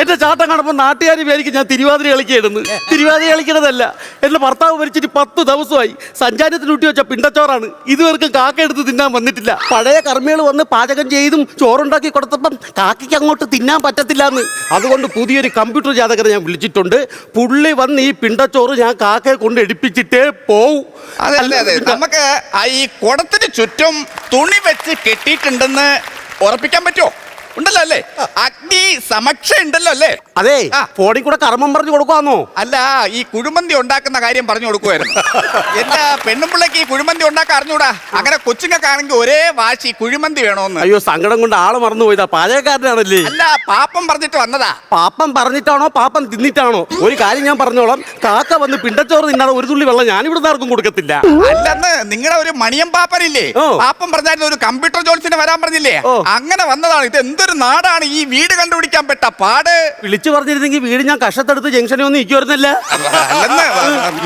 എന്റെ ചാട്ടം കാണുമ്പോൾ നാട്ടുകാർ പേരിക്ക് ഞാൻ തിരുവാതിര കളിക്കായിരുന്നു. തിരുവാതിര കളിക്കണതല്ല, എന്റെ ഭർത്താവ് മരിച്ചിട്ട് 10 ദിവസമായി. സഞ്ചാരത്തിന് ഊട്ടി വെച്ച പിണ്ടച്ചോറാണ്. ഇതുവരെക്കും കാക്ക എടുത്ത് തിന്നാൻ വന്നിട്ടില്ല. പഴയ കർമ്മികൾ വന്ന് പാചകം ചെയ്തും ചോറുണ്ടാക്കി കൊടുത്തപ്പം കാക്കയ്ക്ക് അങ്ങോട്ട് തിന്നാൻ പറ്റത്തില്ല എന്ന്. അതുകൊണ്ട് പുതിയൊരു കമ്പ്യൂട്ടർ ജാതകരെ ഞാൻ വിളിച്ചിട്ടുണ്ട്. പുള്ളി വന്ന് ഈ പിണ്ടച്ചോറ് ഞാൻ കാക്കയെ കൊണ്ട് എടുപ്പിച്ചിട്ടേ പോവും. അതെ നമുക്ക് ഈ കുടത്തിന് ചുറ്റും തുണി വെച്ച് കെട്ടിയിട്ടുണ്ടെന്ന് ഉറപ്പിക്കാൻ പറ്റുമോ? ഉണ്ടല്ലോ അല്ലേ? അഗ്നി സമക്ഷ ഉണ്ടല്ലോ അല്ലേ? അതെ, ഫോണിൽ കൂടെ കർമ്മം പറഞ്ഞു കൊടുക്കാന്നോ? അല്ല, ഈ കുഴിമന്തി ഉണ്ടാക്കുന്ന കാര്യം പറഞ്ഞു കൊടുക്കുമായിരുന്നു. എന്റെ പെണ്ണുമ്പിള്ളക്ക് ഈ കുഴിമന്തി ഉണ്ടാക്കാൻ അറിഞ്ഞൂടാ. അങ്ങനെ കൊച്ചുങ്ങൾക്കാണെങ്കിൽ ഒരേ വാശി കുഴിമന്തി വേണോന്ന്. അയ്യോ, സങ്കടം കൊണ്ട് ആള് മറന്നു പോയതാ. പാചകക്കാരനാണല്ലേ? അല്ല, പാപ്പം പറഞ്ഞിട്ട് വന്നതാ. പാപ്പം പറഞ്ഞിട്ടാണോ പാപ്പം തിന്നിട്ടാണോ? ഒരു കാര്യം ഞാൻ പറഞ്ഞോളാം, കാക്ക വന്ന് പിണ്ടച്ചോറ് തിന്നാതെ ഒരു തുള്ളി വെള്ളം ഞാൻ ഇവിടെ ആർക്കും കൊടുക്കത്തില്ല. അല്ലെന്ന് നിങ്ങളുടെ ഒരു മണിയം പാപ്പനില്ലേ, പാപ്പം പറഞ്ഞായിരുന്നു ഒരു കമ്പ്യൂട്ടർ ജോലിസിന് വരാൻ പറഞ്ഞില്ലേ, അങ്ങനെ വന്നതാണ്. ഇത് എന്തൊരു നാടാണ്! ഈ വീട് കണ്ടുപിടിക്കാൻ പെട്ട പാട്. വിളിച്ചു പറഞ്ഞിരുന്നെങ്കിൽ വീട് ഞാൻ കഷത്തെടുത്ത് ജംഗ്ഷനിൽ ഒന്നും ഇരിക്കുവായിരുന്നല്ല.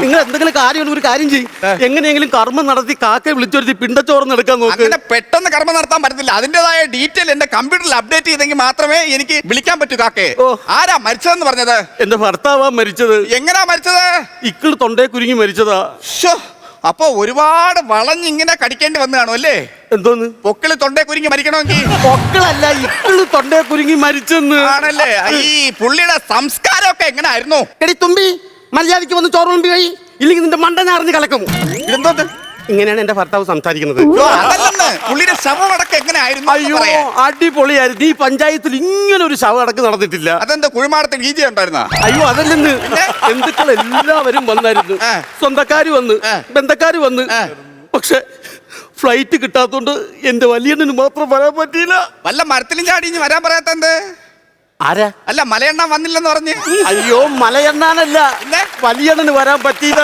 നിങ്ങൾ എന്തെങ്കിലും കാര്യം ഒരു കാര്യം ചെയ്യും, എങ്ങനെയെങ്കിലും കർമ്മം നടത്തി കാക്കയെ വിളിച്ചു വരുത്തി പിണ്ടച്ചോറ് എടുക്കാൻ നോക്ക്. അങ്ങനെ പെട്ടെന്ന് കർമ്മം നടത്താൻ പറ്റത്തില്ല. അതിന്റേതായ ഡീറ്റെയിൽ എന്റെ കമ്പ്യൂട്ടറിൽ അപ്ഡേറ്റ് ചെയ്തെങ്കിൽ മാത്രമേ എനിക്ക് വിളിക്കാൻ പറ്റൂ കാക്കയെ. ആരാ മരിച്ചതെന്ന് പറഞ്ഞത്? എന്റെ ഭർത്താവാ മരിച്ചത്. എങ്ങനാ മരിച്ചത്? ഇക്കിള് തൊണ്ടേ കുരുങ്ങി മരിച്ചതാ. അപ്പൊ ഒരുപാട് വളഞ്ഞിങ്ങനെ കടിക്കേണ്ടി വന്നു കാണും അല്ലേ? എന്തോന്ന്? പൊക്കിള് തൊണ്ടേ കുരുങ്ങി മരിക്കണമെങ്കിൽ? പൊക്കിളല്ല, ഇക്കിള് തൊണ്ടേ കുരുങ്ങി മരിച്ചെന്ന്. ആണല്ലേ? ഈ പുള്ളിയുടെ സംസ്കാരമൊക്കെ എങ്ങനായിരുന്നു? എടി തുമ്പി, മര്യാദയ്ക്ക് വന്ന് ചോറ് കൊമ്പി കഴി, ഇല്ലെങ്കിൽ നിന്റെ മണ്ട ഞാൻ അറിഞ്ഞ് കളക്കും. ഇതെന്തോന്ന്? ഇങ്ങനെയാണ് എന്റെ ഭർത്താവ് സംസാരിക്കുന്നത്. പുള്ളിയുടെ ശവമടക്കം എങ്ങനെയായിരുന്നു? അയ്യോ, അടിപൊളിയായിരുന്നു. ഈ പഞ്ചായത്തിൽ ഇങ്ങനെ ഒരു ശവമടക്ക് നടന്നിട്ടില്ല. അതെന്താ കുഴിമാടത്തിൽ ഗീജ ഉണ്ടായിരുന്ന? അയ്യോ, അതല്ലെന്ന്. ബന്ധുക്കൾ എല്ലാവരും വന്നായിരുന്നു. സ്വന്തക്കാര് വന്ന്, ബന്ധക്കാര് വന്ന്. പക്ഷെ ഫ്ലൈറ്റ് കിട്ടാത്തോണ്ട് എന്റെ വലിയണ്ണന് മാത്രം വരാൻ പറ്റിയില്ല. വല്ല മരത്തിലും ചാടി വരാൻ പറയാത്തത്? ആരാ? അല്ല, മലയെണ്ണ വന്നില്ലെന്ന് പറഞ്ഞ്. അയ്യോ, മലയെണ്ണാനല്ല, വലിയണ്ണന് വരാൻ പറ്റിയില്ല.